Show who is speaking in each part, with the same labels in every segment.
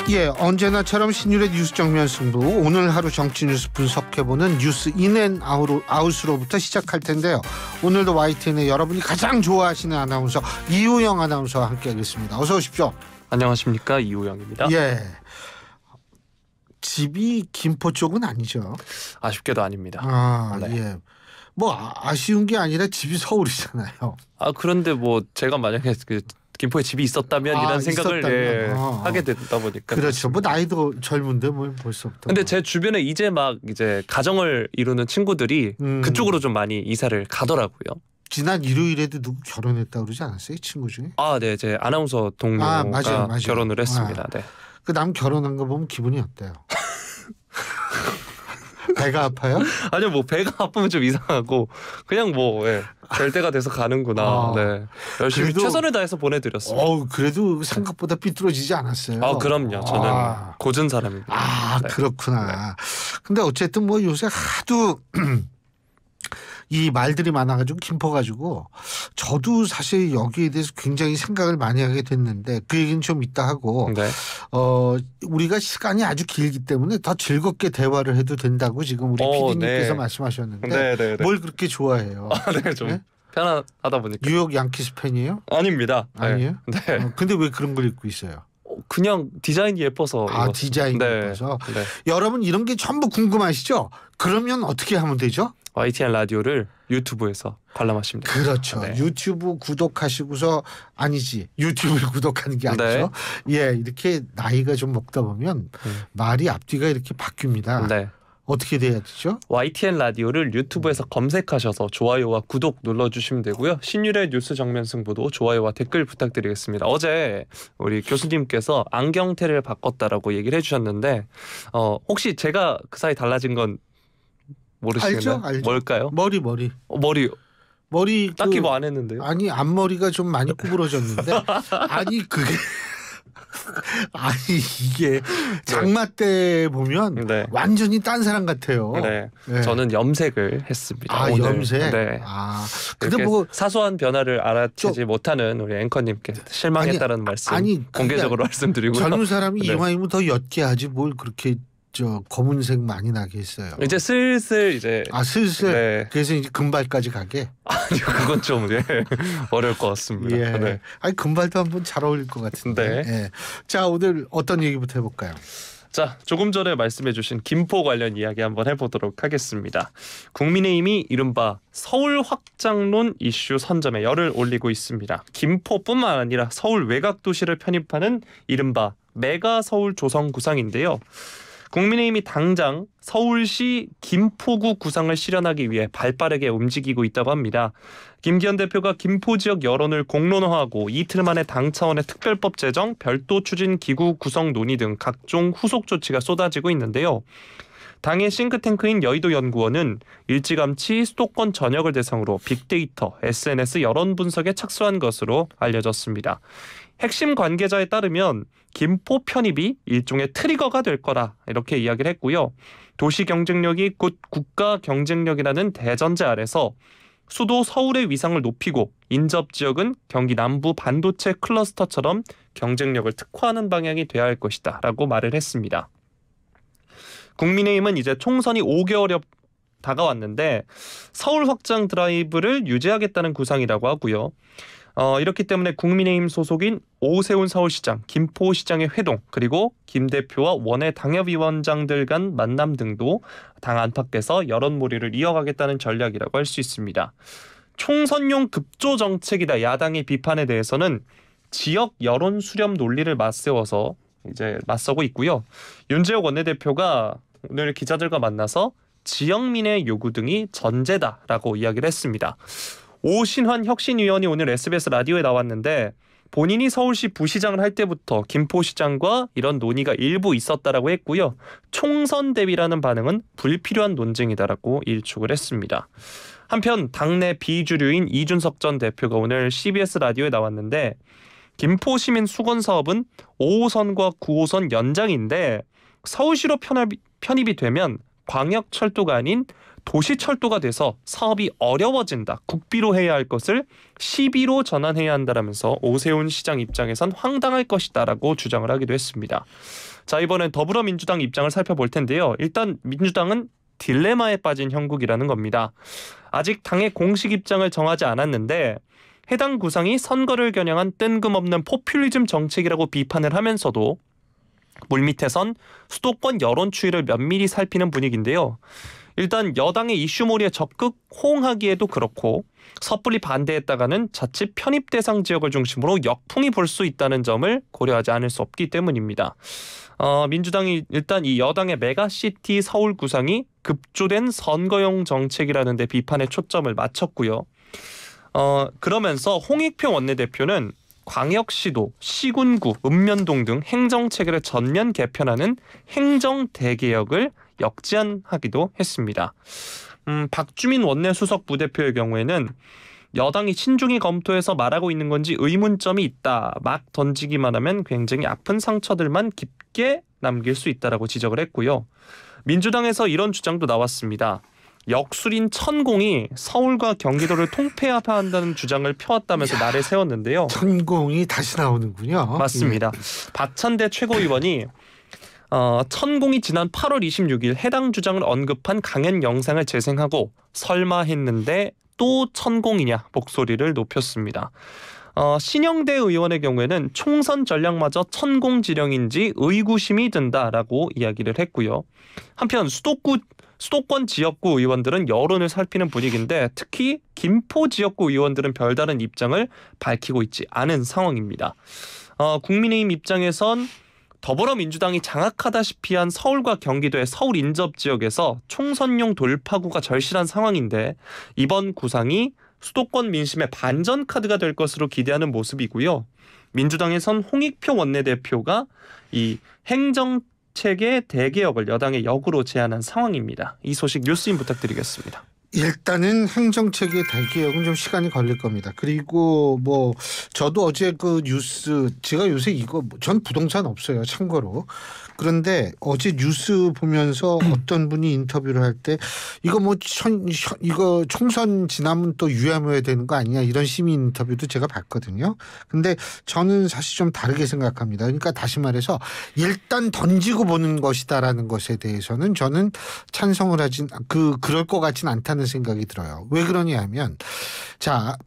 Speaker 1: 예, 언제나처럼 신율의 뉴스 정면 승부, 오늘 하루 정치 뉴스 분석해보는 뉴스 인앤아웃으로부터 시작할 텐데요. 오늘도 YTN의 여러분이 가장 좋아하시는 아나운서 이우영 아나운서와 함께하겠습니다. 어서 오십시오.
Speaker 2: 안녕하십니까, 이우영입니다.
Speaker 1: 예, 집이 김포 쪽은 아니죠?
Speaker 2: 아쉽게도 아닙니다.
Speaker 1: 네. 예. 뭐 아쉬운 게 아니라 집이 서울이잖아요.
Speaker 2: 그런데 뭐 제가 만약에 김포에 집이 있었다면 이런 생각을 하게 되다 보니까.
Speaker 1: 그렇죠. 뭐 나이도 젊은데 뭐 벌써.
Speaker 2: 근데 제 주변에 이제 가정을 이루는 친구들이 그쪽으로 좀 많이 이사를 가더라고요.
Speaker 1: 지난 일요일에도 누구 결혼했다고 그러지 않았어요? 친구 중에?
Speaker 2: 네, 제 아나운서 동료가
Speaker 1: 맞아요.
Speaker 2: 결혼을 했습니다. 네.
Speaker 1: 그 남 결혼한 거 보면 기분이 어때요? 배가 아파요?
Speaker 2: 아니요, 뭐 배가 아프면 좀 이상하고 그냥 될 때가 돼서 가는구나. 네, 열심히 최선을 다해서 보내드렸습니다.
Speaker 1: 그래도 생각보다 삐뚤어지지 않았어요.
Speaker 2: 그럼요. 저는 고전 사람입니다.
Speaker 1: 네. 그렇구나. 네. 근데 어쨌든 뭐 요새 하도 이 말들이 많아가지고 김포 가지고 저도 사실 여기에 대해서 굉장히 생각을 많이 하게 됐는데 그 얘기는 좀 이따 하고
Speaker 2: 네.
Speaker 1: 우리가 시간이 아주 길기 때문에 더 즐겁게 대화를 해도 된다고 지금 우리 PD님께서 말씀하셨는데 뭘 그렇게 좋아해요?
Speaker 2: 네, 좀 편하다 보니까.
Speaker 1: 뉴욕 양키스 팬이에요?
Speaker 2: 아닙니다.
Speaker 1: 아니에요?
Speaker 2: 네.
Speaker 1: 근데 왜 그런 걸 입고 있어요?
Speaker 2: 그냥 디자인이 예뻐서.
Speaker 1: 디자인이 예뻐서. 네. 여러분 이런 게 전부 궁금하시죠? 그러면 어떻게 하면 되죠?
Speaker 2: YTN 라디오를 유튜브에서 관람하시면 됩니다.
Speaker 1: 그렇죠. 네. 유튜브 구독하시고서 유튜브를 구독하는 게 아니죠. 네. 예, 이렇게 나이가 좀 먹다 보면 말이 앞뒤가 이렇게 바뀝니다. 네. 어떻게 돼야 되죠?
Speaker 2: YTN 라디오를 유튜브에서 검색하셔서 좋아요와 구독 눌러주시면 되고요. 신율의 뉴스 정면 승부도 좋아요와 댓글 부탁드리겠습니다. 어제 우리 교수님께서 안경테를 바꿨다라고 얘기를 해주셨는데 혹시 제가 그 사이 달라진 건 모르시나요?
Speaker 1: 알죠.
Speaker 2: 뭘까요?
Speaker 1: 머리.
Speaker 2: 머리 딱히 뭐 안 했는데요.
Speaker 1: 아니 앞머리가 좀 많이 구부러졌는데 이게 장마 때 보면 완전히 딴 사람 같아요.
Speaker 2: 네. 저는 염색을 했습니다. 오늘.
Speaker 1: 염색.
Speaker 2: 네.
Speaker 1: 근데 뭐
Speaker 2: 사소한 변화를 알아채지 못하는 우리 앵커님께 실망했다는 말씀 공개적으로 말씀드리고요.
Speaker 1: 젊은 사람이 이왕이면 더 옅게 하지 뭘 그렇게 검은색 많이 나게 했어요.
Speaker 2: 이제 슬슬
Speaker 1: 슬슬. 네. 그래서 이제 금발까지 가게.
Speaker 2: 아니요, 그건 좀 어려울 것 같습니다.
Speaker 1: 예. 네. 금발도 한번 잘 어울릴 것 같은데.
Speaker 2: 네.
Speaker 1: 예. 자, 오늘 어떤 얘기부터 해볼까요?
Speaker 2: 자, 조금 전에 말씀해주신 김포 관련 이야기 한번 해보도록 하겠습니다. 국민의힘이 이른바 서울 확장론 이슈 선점에 열을 올리고 있습니다. 김포뿐만 아니라 서울 외곽 도시를 편입하는 이른바 메가 서울 조성 구상인데요. 국민의힘이 당장 서울시 김포구 구상을 실현하기 위해 발빠르게 움직이고 있다고 합니다. 김기현 대표가 김포 지역 여론을 공론화하고 이틀 만에 당 차원의 특별법 제정, 별도 추진 기구 구성 논의 등 각종 후속 조치가 쏟아지고 있는데요. 당의 싱크탱크인 여의도연구원은 일찌감치 수도권 전역을 대상으로 빅데이터, SNS 여론 분석에 착수한 것으로 알려졌습니다. 핵심 관계자에 따르면 김포 편입이 일종의 트리거가 될 거라 이렇게 이야기를 했고요. 도시 경쟁력이 곧 국가 경쟁력이라는 대전제 아래서 수도 서울의 위상을 높이고 인접 지역은 경기 남부 반도체 클러스터처럼 경쟁력을 특화하는 방향이 돼야 할 것이다 라고 말을 했습니다. 국민의힘은 이제 총선이 5개월여 다가왔는데 서울 확장 드라이브를 유지하겠다는 구상이라고 하고요. 이렇기 때문에 국민의힘 소속인 오세훈 서울시장, 김포시장의 회동, 그리고 김 대표와 원외 당협위원장들 간 만남 등도 당 안팎에서 여론몰이를 이어가겠다는 전략이라고 할 수 있습니다. 총선용 급조 정책이다 야당의 비판에 대해서는 지역 여론 수렴 논리를 맞서고 있고요. 윤재옥 원내대표가 오늘 기자들과 만나서 지역민의 요구 등이 전제다라고 이야기를 했습니다. 오신환 혁신위원이 오늘 SBS 라디오에 나왔는데 본인이 서울시 부시장을 할 때부터 김포시장과 이런 논의가 일부 있었다라고 했고요. 총선 대비라는 반응은 불필요한 논쟁이다라고 일축을 했습니다. 한편 당내 비주류인 이준석 전 대표가 오늘 CBS 라디오에 나왔는데 김포시민 수건 사업은 5호선과 9호선 연장인데 서울시로 편입이 되면 광역철도가 아닌 도시철도가 돼서 사업이 어려워진다. 국비로 해야 할 것을 시비로 전환해야 한다라면서 오세훈 시장 입장에선 황당할 것이다라고 주장을 하기도 했습니다. 자, 이번엔 더불어민주당 입장을 살펴볼 텐데요. 일단 민주당은 딜레마에 빠진 형국이라는 겁니다. 아직 당의 공식 입장을 정하지 않았는데 해당 구상이 선거를 겨냥한 뜬금없는 포퓰리즘 정책이라고 비판을 하면서도 물밑에선 수도권 여론 추이를 면밀히 살피는 분위기인데요. 일단 여당의 이슈몰이에 적극 호응하기에도 그렇고 섣불리 반대했다가는 자칫 편입 대상 지역을 중심으로 역풍이 불 수 있다는 점을 고려하지 않을 수 없기 때문입니다. 민주당이 일단 이 여당의 메가시티 서울 구상이 급조된 선거용 정책이라는 데 비판의 초점을 맞췄고요. 그러면서 홍익표 원내대표는 광역시도, 시군구, 읍면동 등 행정체계를 전면 개편하는 행정대개혁을 역제안하기도 했습니다. 박주민 원내수석 부대표의 경우에는 여당이 신중히 검토해서 말하고 있는 건지 의문점이 있다. 막 던지기만 하면 굉장히 아픈 상처들만 깊게 남길 수 있다라고 지적을 했고요. 민주당에서 이런 주장도 나왔습니다. 역술인 천공이 서울과 경기도를 통폐합한다는 주장을 펴왔다면서 날을 세웠는데요.
Speaker 1: 천공이 다시 나오는군요.
Speaker 2: 맞습니다. 박찬대 최고위원이 천공이 지난 8월 26일 해당 주장을 언급한 강연 영상을 재생하고 설마 했는데 또 천공이냐 목소리를 높였습니다. 신영대 의원의 경우에는 총선 전략마저 천공지령인지 의구심이 든다라고 이야기를 했고요. 한편 수도권 지역구 의원들은 여론을 살피는 분위기인데 특히 김포 지역구 의원들은 별다른 입장을 밝히고 있지 않은 상황입니다. 국민의힘 입장에선 더불어민주당이 장악하다시피 한 서울과 경기도의 서울 인접 지역에서 총선용 돌파구가 절실한 상황인데 이번 구상이 수도권 민심의 반전 카드가 될 것으로 기대하는 모습이고요. 민주당에선 홍익표 원내대표가 이 행정체계 대개혁을 여당의 역으로 제안한 상황입니다. 이 소식 뉴스인 부탁드리겠습니다.
Speaker 1: 일단은 행정체계 대개혁은 좀 시간이 걸릴 겁니다. 그리고 뭐 저도 어제 그 뉴스 제가 요새 전 부동산 없어요. 참고로. 그런데 어제 뉴스 보면서 어떤 분이 인터뷰를 할 때 이거 이거 총선 지나면 또 유야무야 되는 거 아니냐 이런 시민 인터뷰도 제가 봤거든요. 근데 저는 사실 좀 다르게 생각합니다. 그러니까 다시 말해서 일단 던지고 보는 것이다라는 것에 대해서는 저는 찬성을 그럴 것 같진 않다는 생각이 들어요. 왜 그러냐 하면 자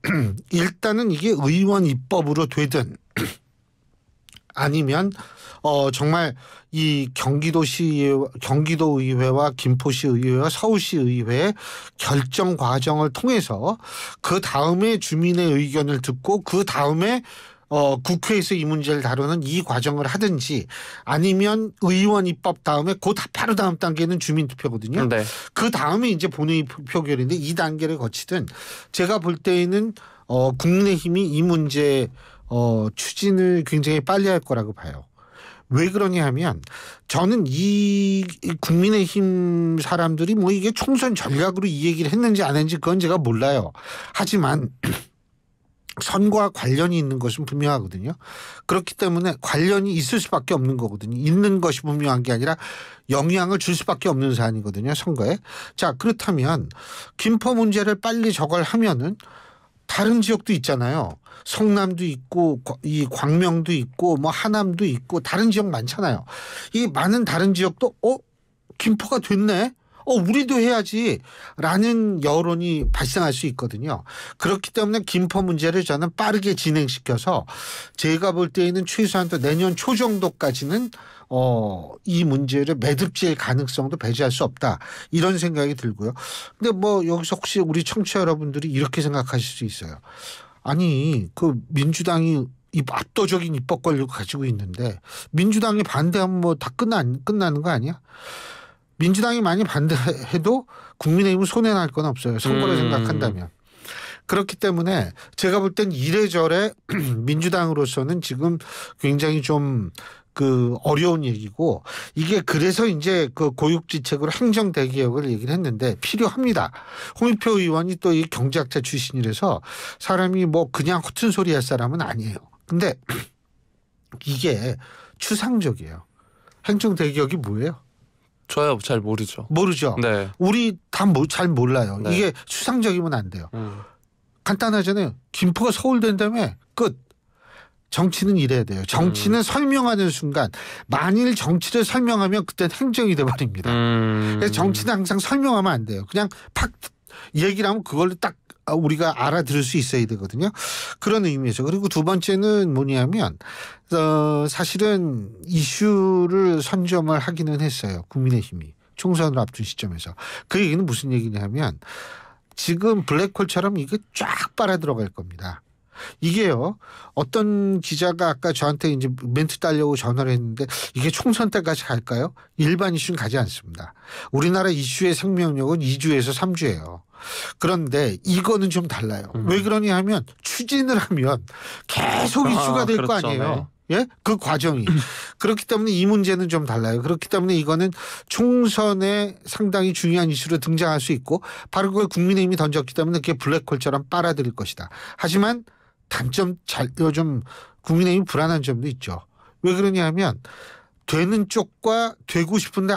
Speaker 1: 일단은 이게 의원 입법으로 되든 아니면 정말 이 경기도 의회와 김포시 의회와 서울시 의회의 결정 과정을 통해서 그 다음에 주민의 의견을 듣고 그 다음에 국회에서 이 문제를 다루는 이 과정을 하든지 아니면 의원 입법 다음에 바로 다음 단계는 주민투표거든요.
Speaker 2: 네.
Speaker 1: 그 다음에 이제 본회의 표결인데 이 단계를 거치든 제가 볼 때에는 국민의힘이 이 문제 추진을 굉장히 빨리 할 거라고 봐요. 왜 그러냐 하면 저는 이 국민의힘 사람들이 뭐 이게 총선 전략으로 이 얘기를 했는지 안 했는지 그건 제가 몰라요. 하지만 선거와 관련이 있는 것은 분명하거든요. 그렇기 때문에 관련이 있을 수밖에 없는 거거든요. 있는 것이 분명한 게 아니라 영향을 줄 수밖에 없는 사안이거든요. 선거에. 자 그렇다면 김포 문제를 빨리 저걸 하면은 다른 지역도 있잖아요. 성남도 있고 이 광명도 있고 뭐 하남도 있고 다른 지역 많잖아요. 이 많은 다른 지역도 김포가 됐네. 우리도 해야지 라는 여론이 발생할 수 있거든요. 그렇기 때문에 김포 문제를 저는 빠르게 진행시켜서 제가 볼 때에는 최소한 내년 초 정도까지는 이 문제를 매듭질 가능성도 배제할 수 없다. 이런 생각이 들고요. 근데 뭐 여기서 혹시 우리 청취자 여러분들이 이렇게 생각하실 수 있어요. 아니 그 민주당이 압도적인 입법 권력을 가지고 있는데 민주당이 반대하면 뭐 다 끝나는 거 아니야? 민주당이 많이 반대해도 국민의힘은 손해날 건 없어요. 선거를 생각한다면. 그렇기 때문에 제가 볼 땐 이래저래 민주당으로서는 지금 굉장히 좀 어려운 얘기고 이게 그래서 이제 그 고육지책으로 행정 대개혁을 얘기를 했는데 필요합니다. 홍익표 의원이 또 이 경제학자 출신이라서 사람이 뭐 그냥 허튼 소리 할 사람은 아니에요. 근데 이게 추상적이에요. 행정 대개혁이 뭐예요?
Speaker 2: 저야 잘 모르죠.
Speaker 1: 모르죠.
Speaker 2: 네.
Speaker 1: 우리 다 잘 몰라요. 네. 이게 추상적이면 안 돼요. 간단하잖아요. 김포가 서울 된다며 끝. 정치는 이래야 돼요. 정치는 설명하는 순간 만일 정치를 설명하면 그때는 행정이 돼버립니다. 그래서 정치는 항상 설명하면 안 돼요. 그냥 팍 얘기를 하면 그걸로 딱 우리가 알아들을 수 있어야 되거든요. 그런 의미에서. 그리고 두 번째는 뭐냐면 사실은 이슈를 선점을 하기는 했어요. 국민의힘이. 총선을 앞둔 시점에서. 그 얘기는 무슨 얘기냐면 지금 블랙홀처럼 이게 쫙 빨아 들어갈 겁니다. 이게요. 어떤 기자가 아까 저한테 이제 멘트 따려고 전화를 했는데 이게 총선 때까지 갈까요? 일반 이슈는 가지 않습니다. 우리나라 이슈의 생명력은 2주에서 3주예요. 그런데 이거는 좀 달라요. 왜 그러냐 하면 추진을 하면 계속 이슈가 될 거 아니에요. 예? 그 과정이. 그렇기 때문에 이 문제는 좀 달라요. 그렇기 때문에 이거는 총선에 상당히 중요한 이슈로 등장할 수 있고 바로 그걸 국민의힘이 던졌기 때문에 그게 블랙홀처럼 빨아들일 것이다. 하지만 단점 요즘 국민의힘이 불안한 점도 있죠. 왜 그러냐 하면 되는 쪽과 되고 싶은데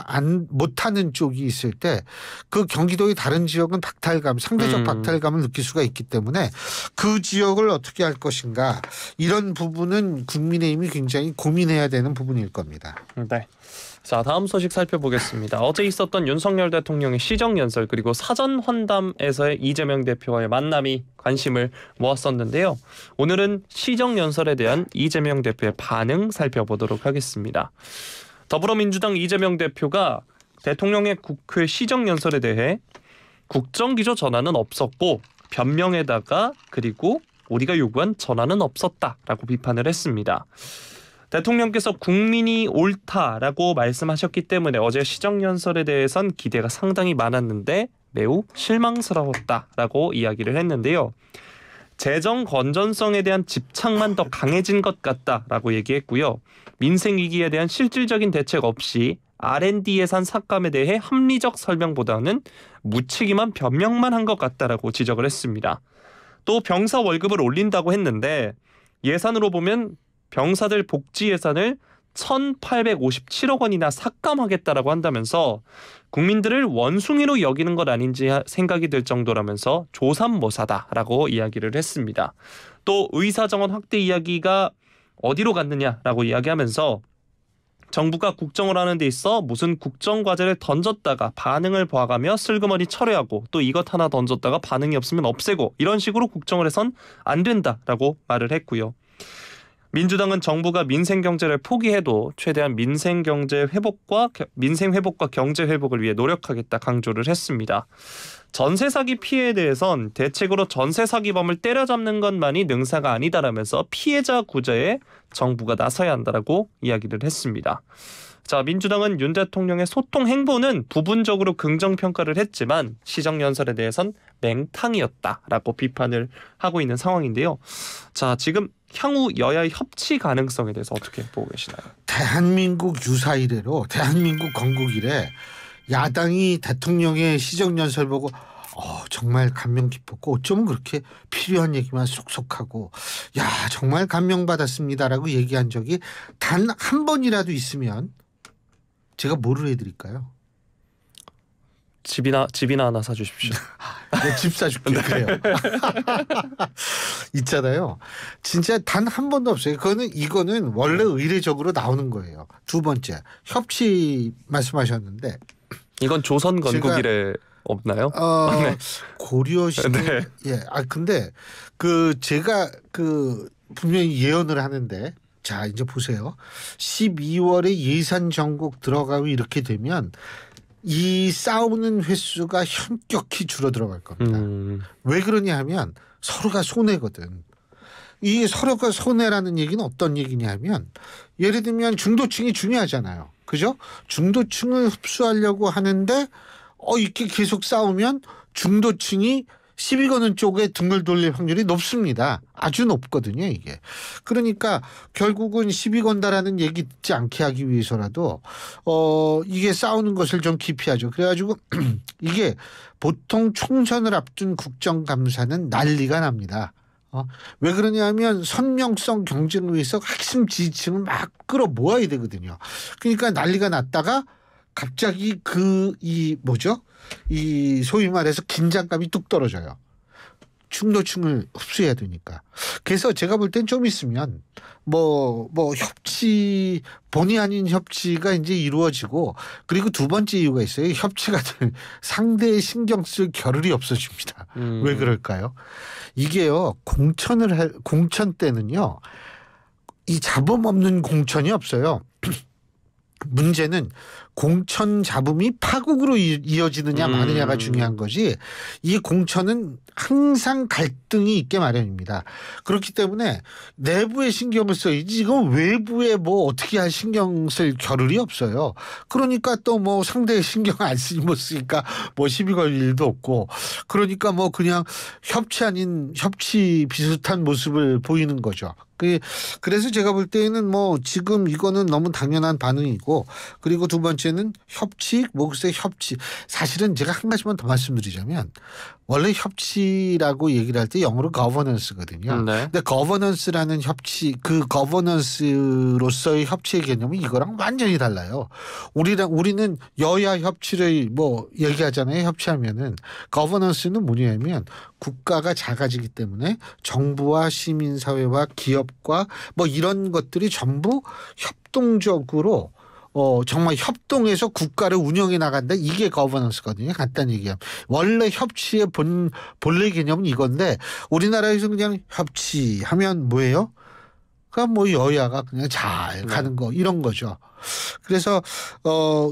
Speaker 1: 못하는 쪽이 있을 때 그 경기도의 다른 지역은 박탈감, 상대적 박탈감을 느낄 수가 있기 때문에 그 지역을 어떻게 할 것인가 이런 부분은 국민의힘이 굉장히 고민해야 되는 부분일 겁니다.
Speaker 2: 네. 자, 다음 소식 살펴보겠습니다. 어제 있었던 윤석열 대통령의 시정연설 그리고 사전 환담에서의 이재명 대표와의 만남이 관심을 모았었는데요. 오늘은 시정연설에 대한 이재명 대표의 반응 살펴보도록 하겠습니다. 더불어민주당 이재명 대표가 대통령의 국회 시정연설에 대해 국정기조 전환은 없었고 변명에다가 그리고 우리가 요구한 전환은 없었다라고 비판을 했습니다. 대통령께서 국민이 옳다라고 말씀하셨기 때문에 어제 시정연설에 대해선 기대가 상당히 많았는데 매우 실망스러웠다라고 이야기를 했는데요. 재정 건전성에 대한 집착만 더 강해진 것 같다라고 얘기했고요. 민생 위기에 대한 실질적인 대책 없이 R&D 예산 삭감에 대해 합리적 설명보다는 무책임한 변명만 한 것 같다라고 지적을 했습니다. 또 병사 월급을 올린다고 했는데 예산으로 보면 병사들 복지 예산을 1,857억 원이나 삭감하겠다라고 한다면서 국민들을 원숭이로 여기는 것 아닌지 생각이 들 정도라면서 조삼모사다라고 이야기를 했습니다. 또 의사정원 확대 이야기가 어디로 갔느냐라고 이야기하면서 정부가 국정을 하는 데 있어 무슨 국정과제를 던졌다가 반응을 봐가며 슬그머니 철회하고 또 이것 하나 던졌다가 반응이 없으면 없애고 이런 식으로 국정을 해선 안 된다라고 말을 했고요. 민주당은 정부가 민생 경제를 포기해도 최대한 민생 회복과 경제 회복을 위해 노력하겠다 강조를 했습니다. 전세 사기 피해에 대해선 대책으로 전세 사기범을 때려잡는 것만이 능사가 아니다라면서 피해자 구제에 정부가 나서야 한다라고 이야기를 했습니다. 자, 민주당은 윤 대통령의 소통 행보는 부분적으로 긍정 평가를 했지만 시정연설에 대해선 맹탕이었다라고 비판을 하고 있는 상황인데요. 자, 지금 향후 여야의 협치 가능성에 대해서 어떻게 보고 계시나요?
Speaker 1: 대한민국 유사 이래로 대한민국 건국 이래 야당이 대통령의 시정연설 보고 정말 감명 깊었고 어쩌면 그렇게 필요한 얘기만 쏙쏙하고 야 정말 감명받았습니다라고 얘기한 적이 단 한 번이라도 있으면 제가 뭐를 해드릴까요?
Speaker 2: 집이나 하나 사주십시오.
Speaker 1: 네, 집 사줄게. 네. 그래요. 있잖아요. 진짜 단 한 번도 없어요. 이거는 원래 의례적으로 나오는 거예요. 두 번째 협치 말씀하셨는데
Speaker 2: 이건 조선 건국 이래 없나요?
Speaker 1: 네. 고려 시대. 네. 예. 근데 제가 분명히 예언을 하는데 자 이제 보세요. 12월에 예산 전국 들어가고 이렇게 되면 이 싸우는 횟수가 현격히 줄어들어갈 겁니다. 왜 그러냐 하면 서로가 손해거든. 이 서로가 손해라는 얘기는 어떤 얘기냐 하면 예를 들면 중도층이 중요하잖아요. 그죠? 중도층을 흡수하려고 하는데 이렇게 계속 싸우면 중도층이 시비 거는 쪽에 등을 돌릴 확률이 높습니다. 아주 높거든요, 이게. 그러니까 결국은 시비 건다라는 얘기 듣지 않게 하기 위해서라도 이게 싸우는 것을 좀 기피하죠. 그래가지고 이게 보통 총선을 앞둔 국정감사는 난리가 납니다. 왜 그러냐면 선명성 경쟁을 위해서 핵심 지지층을 막 끌어모아야 되거든요. 그러니까 난리가 났다가 갑자기 이 소위 말해서 긴장감이 뚝 떨어져요. 중도층을 흡수해야 되니까. 그래서 제가 볼 땐 좀 있으면 뭐 협치, 본의 아닌 협치가 이제 이루어지고, 그리고 두 번째 이유가 있어요. 협치가 될 상대의 신경 쓸 겨를이 없어집니다. 왜 그럴까요? 이게요, 공천 때는요, 이 잡음 없는 공천이 없어요. 문제는 공천 잡음이 파국으로 이어지느냐 마느냐가 중요한 거지, 이 공천은 항상 갈등이 있게 마련입니다. 그렇기 때문에 내부에 신경을 써야지, 지금 외부에 뭐 어떻게 할 신경 쓸 겨를이 없어요. 그러니까 또 뭐 상대의 신경 안 쓰니 못 쓰니까 뭐 시비 걸 일도 없고, 그러니까 뭐 그냥 협치 아닌 협치 비슷한 모습을 보이는 거죠. 그래서 제가 볼 때는 뭐 지금 이거는 너무 당연한 반응이고, 그리고 두 번째는 협치, 글쎄 협치. 사실은 제가 한 가지만 더 말씀드리자면, 원래 협치라고 얘기를 할 때 영어로 거버넌스거든요.
Speaker 2: 네.
Speaker 1: 근데 거버넌스라는 협치, 그 거버넌스로서의 협치의 개념은 이거랑 완전히 달라요. 우리는 여야 협치를 뭐 얘기하잖아요. 협치하면은. 거버넌스는 뭐냐면 국가가 작아지기 때문에 정부와 시민사회와 기업과 뭐 이런 것들이 전부 협동적으로 정말 협동해서 국가를 운영해 나간다. 이게 거버넌스거든요. 간단히 얘기하면. 원래 협치의 본래 개념은 이건데, 우리나라에서 그냥 협치하면 뭐예요? 그러니까 뭐 여야가 그냥 잘 가는 거, 이런 거죠. 그래서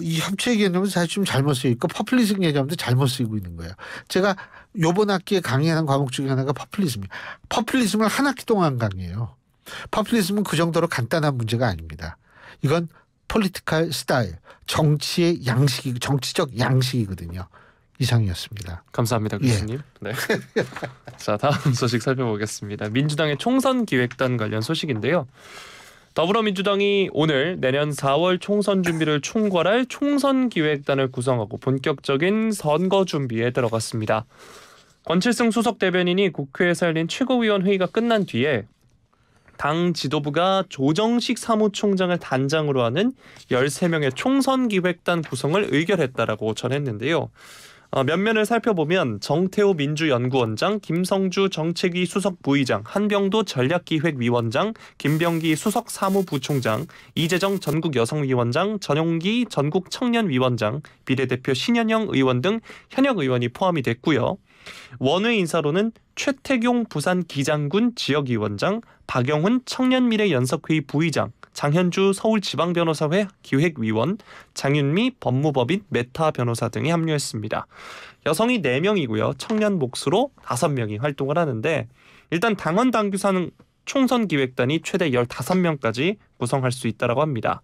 Speaker 1: 이 협치의 개념은 사실 좀 잘못 쓰이고 있고, 퍼퓰리즘 개념도 잘못 쓰이고 있는 거예요. 제가 요번 학기에 강의하는 과목 중에 하나가 퍼퓰리즘이에요. 퍼퓰리즘을 한 학기 동안 강의해요. 퍼퓰리즘은 그 정도로 간단한 문제가 아닙니다. 이건 폴리티컬 스타일, 정치의 양식이, 정치적 양식이거든요. 이상이었습니다.
Speaker 2: 감사합니다, 교수님. 예. 네. 자, 다음 소식 살펴보겠습니다. 민주당의 총선 기획단 관련 소식인데요. 더불어민주당이 오늘 내년 4월 총선 준비를 총괄할 총선 기획단을 구성하고 본격적인 선거 준비에 들어갔습니다. 권칠승 수석 대변인이 국회에서 열린 최고위원 회의가 끝난 뒤에 당 지도부가 조정식 사무총장을 단장으로 하는 13명의 총선기획단 구성을 의결했다라고 전했는데요. 면면을 살펴보면 정태호 민주연구원장, 김성주 정책위 수석 부의장, 한병도 전략기획위원장, 김병기 수석 사무부총장, 이재정 전국여성위원장, 전용기 전국청년위원장, 비례대표 신현영 의원 등 현역 의원이 포함이 됐고요. 원외 인사로는 최태용 부산기장군 지역위원장, 박영훈 청년미래연석회의 부의장, 장현주 서울지방변호사회 기획위원, 장윤미 법무법인 메타 변호사 등이 합류했습니다. 여성이 4명이고요. 청년 몫으로 5명이 활동을 하는데, 일단 당원 당규상 총선 기획단이 최대 15명까지 구성할 수 있다고 합니다.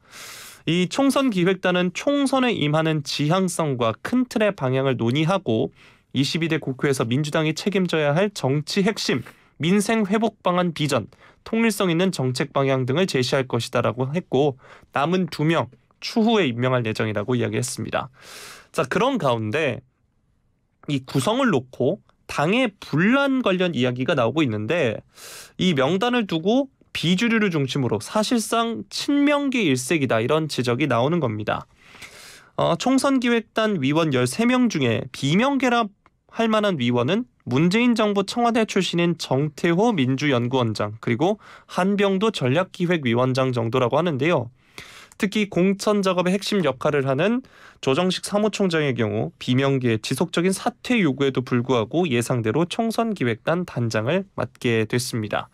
Speaker 2: 이 총선 기획단은 총선에 임하는 지향성과 큰 틀의 방향을 논의하고 22대 국회에서 민주당이 책임져야 할 정치 핵심, 민생 회복 방안 비전, 통일성 있는 정책 방향 등을 제시할 것이다라고 했고, 남은 2명 추후에 임명할 예정이라고 이야기했습니다. 자, 그런 가운데 이 구성을 놓고 당의 분란 관련 이야기가 나오고 있는데, 이 명단을 두고 비주류를 중심으로 사실상 친명계 일색이다, 이런 지적이 나오는 겁니다. 총선기획단 위원 13명 중에 비명계라 할 만한 위원은 문재인 정부 청와대 출신인 정태호 민주연구원장, 그리고 한병도 전략기획위원장 정도라고 하는데요. 특히 공천 작업의 핵심 역할을 하는 조정식 사무총장의 경우 비명계의 지속적인 사퇴 요구에도 불구하고 예상대로 총선기획단 단장을 맡게 됐습니다.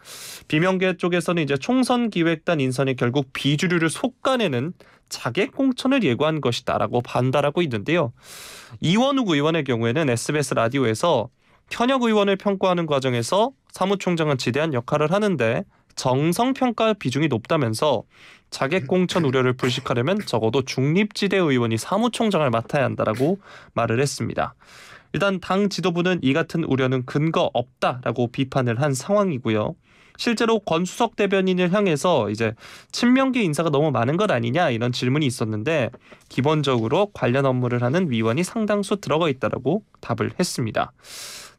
Speaker 2: 비명계 쪽에서는 이제 총선기획단 인선이 결국 비주류를 속아내는 자객 공천을 예고한 것이다라고 반발하고 있는데요. 이원욱 의원의 경우에는 SBS 라디오에서 현역 의원을 평가하는 과정에서 사무총장은 지대한 역할을 하는데 정성평가 비중이 높다면서 자객 공천 우려를 불식하려면 적어도 중립지대 의원이 사무총장을 맡아야 한다라고 말을 했습니다. 일단 당 지도부는 이 같은 우려는 근거 없다라고 비판을 한 상황이고요. 실제로 권수석 대변인을 향해서 이제 친명계 인사가 너무 많은 것 아니냐, 이런 질문이 있었는데, 기본적으로 관련 업무를 하는 위원이 상당수 들어가 있다라고 답을 했습니다.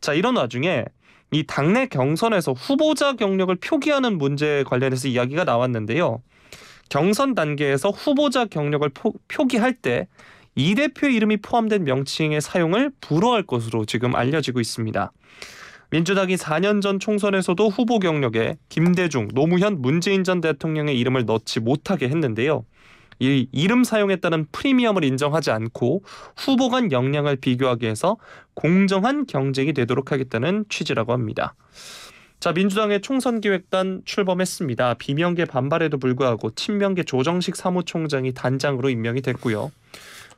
Speaker 2: 자, 이런 와중에 이 당내 경선에서 후보자 경력을 표기하는 문제에 관련해서 이야기가 나왔는데요. 경선 단계에서 후보자 경력을 표기할 때 이 대표의 이름이 포함된 명칭의 사용을 불허할 것으로 지금 알려지고 있습니다. 민주당이 4년 전 총선에서도 후보 경력에 김대중, 노무현, 문재인 전 대통령의 이름을 넣지 못하게 했는데요. 이 이름 사용에 따른 프리미엄을 인정하지 않고 후보 간 역량을 비교하게 해서 공정한 경쟁이 되도록 하겠다는 취지라고 합니다. 자, 민주당의 총선기획단 출범했습니다. 비명계 반발에도 불구하고 친명계 조정식 사무총장이 단장으로 임명이 됐고요.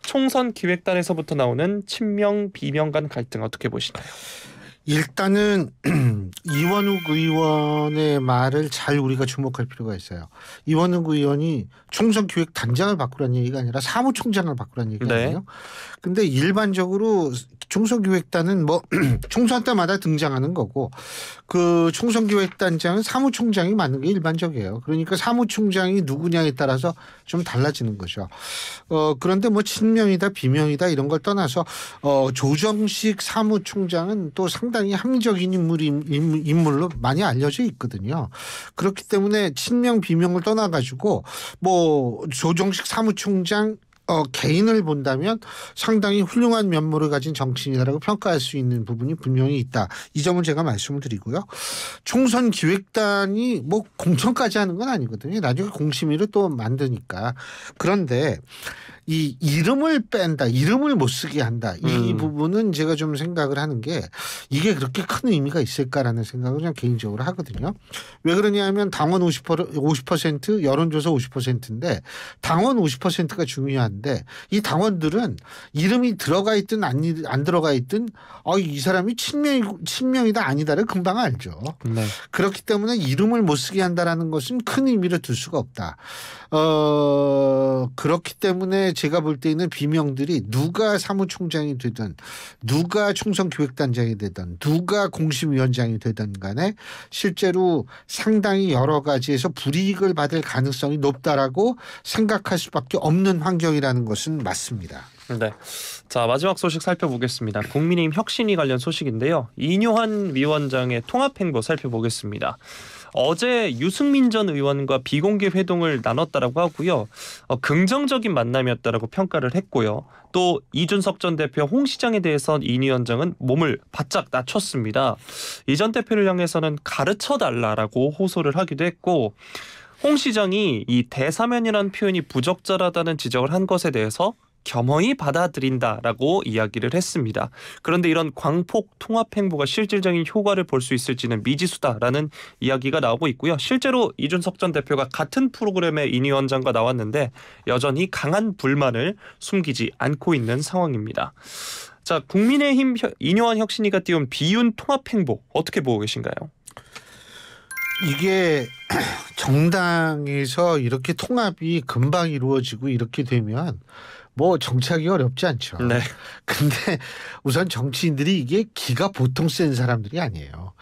Speaker 2: 총선기획단에서부터 나오는 친명, 비명 간 갈등 어떻게 보시나요?
Speaker 1: 일단은 이원욱 의원의 말을 잘 우리가 주목할 필요가 있어요. 이원욱 의원이 총선기획단장을 바꾸라는 얘기가 아니라 사무총장을 바꾸라는 얘기가 아니에요. 근데 일반적으로 총선기획단은 뭐 총선 때마다 등장하는 거고 그 총선기획단장은 사무총장이 맞는 게 일반적이에요. 그러니까 사무총장이 누구냐에 따라서 좀 달라지는 거죠. 그런데 뭐 친명이다 비명이다 이런 걸 떠나서 조정식 사무총장은 또 상당히 합리적인 인물로 많이 알려져 있거든요. 그렇기 때문에 친명 비명을 떠나가지고 뭐 조정식 사무총장 개인을 본다면 상당히 훌륭한 면모를 가진 정치인이라고 평가할 수 있는 부분이 분명히 있다. 이 점은 제가 말씀을 드리고요. 총선 기획단이 뭐 공천까지 하는 건 아니거든요. 나중에 공심위를 또 만드니까. 그런데 이 이름을 뺀다, 이름을 못 쓰게 한다. 이 부분은 제가 좀 생각을 하는 게 이게 그렇게 큰 의미가 있을까라는 생각을 그냥 개인적으로 하거든요. 왜 그러냐면 당원 50%, 여론조사 50%인데 당원 50%가 중요한데 이 당원들은 이름이 들어가 있든 안 들어가 있든 이 사람이 친명이다 아니다를 금방 알죠.
Speaker 2: 네.
Speaker 1: 그렇기 때문에 이름을 못 쓰게 한다라는 것은 큰 의미를 둘 수가 없다. 그렇기 때문에 제가 볼 때는 비명들이 누가 사무총장이 되든 누가 총선기획단장이 되든 누가 공심위원장이 되든 간에 실제로 상당히 여러 가지에서 불이익을 받을 가능성이 높다라고 생각할 수밖에 없는 환경이라는 것은 맞습니다.
Speaker 2: 네. 자, 마지막 소식 살펴보겠습니다. 국민의힘 혁신위 관련 소식인데요. 이뇨한 위원장의 통합행보 살펴보겠습니다. 어제 유승민 전 의원과 비공개 회동을 나눴다라고 하고요. 긍정적인 만남이었다라고 평가를 했고요. 또 이준석 전 대표 홍 시장에 대해서 이 위원장은 몸을 바짝 낮췄습니다. 이 전 대표를 향해서는 가르쳐달라라고 호소를 하기도 했고 홍 시장이 이 대사면이라는 표현이 부적절하다는 지적을 한 것에 대해서 겸허히 받아들인다라고 이야기를 했습니다. 그런데 이런 광폭 통합 행보가 실질적인 효과를 볼 수 있을지는 미지수다라는 이야기가 나오고 있고요. 실제로 이준석 전 대표가 같은 프로그램에 인 위원장과 나왔는데 여전히 강한 불만을 숨기지 않고 있는 상황입니다. 자, 국민의힘 이뇨한 혁신위가 띄운 비윤 통합 행보 어떻게 보고 계신가요?
Speaker 1: 이게 정당에서 이렇게 통합이 금방 이루어지고 이렇게 되면 뭐 정치하기 어렵지 않죠.
Speaker 2: 네.
Speaker 1: 근데 우선 정치인들이 이게 기가 보통 센 사람들이 아니에요.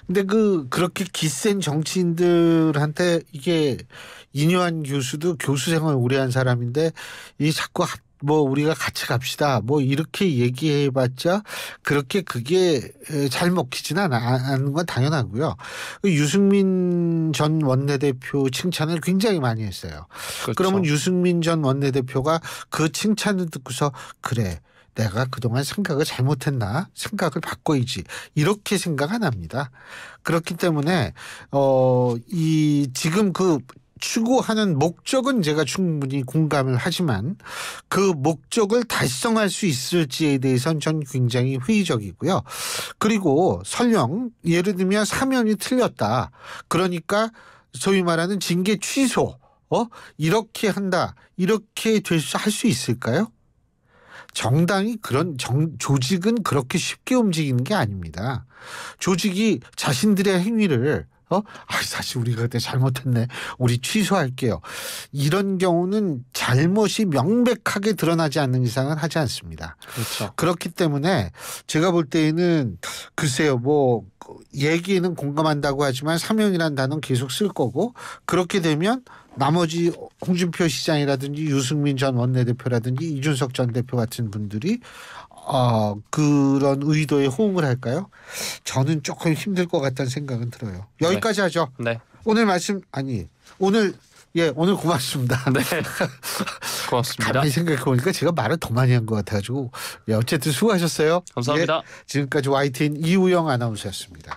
Speaker 1: 근데 그렇게 기센 정치인들한테 이게 이뇨한 교수도 교수 생활 오래 한 사람인데 이 자꾸 뭐 우리가 같이 갑시다 뭐 이렇게 얘기해봤자 그렇게 그게 잘 먹히지는 않은 건 당연하고요. 유승민 전 원내대표 칭찬을 굉장히 많이 했어요. 그렇죠. 그러면 유승민 전 원내대표가 그 칭찬을 듣고서 그래 내가 그동안 생각을 잘못했나 생각을 바꿔야지 이렇게 생각 안 합니다. 그렇기 때문에 이 지금 추구하는 목적은 제가 충분히 공감을 하지만 그 목적을 달성할 수 있을지에 대해서는 전 굉장히 회의적이고요. 그리고 설령 예를 들면 사면이 틀렸다. 그러니까 소위 말하는 징계 취소 이렇게 한다. 이렇게 할 수 있을까요? 정당이 조직은 그렇게 쉽게 움직이는 게 아닙니다. 조직이 자신들의 행위를 사실 우리가 그때 잘못했네. 우리 취소할게요. 이런 경우는 잘못이 명백하게 드러나지 않는 이상은 하지 않습니다.
Speaker 2: 그렇죠.
Speaker 1: 그렇기 때문에 제가 볼 때에는 글쎄요. 뭐 얘기는 공감한다고 하지만 사면이라는 단어는 계속 쓸 거고 그렇게 되면 나머지 홍준표 시장이라든지 유승민 전 원내대표라든지 이준석 전 대표 같은 분들이 그런 의도에 호응을 할까요? 저는 조금 힘들 것 같다는 생각은 들어요. 여기까지 하죠.
Speaker 2: 네.
Speaker 1: 오늘 예, 오늘 고맙습니다.
Speaker 2: 네. 고맙습니다.
Speaker 1: 가만히 생각해 보니까 제가 말을 더 많이 한 것 같아가지고 예, 어쨌든 수고하셨어요.
Speaker 2: 감사합니다.
Speaker 1: 예, 지금까지 YTN 이우영 아나운서였습니다.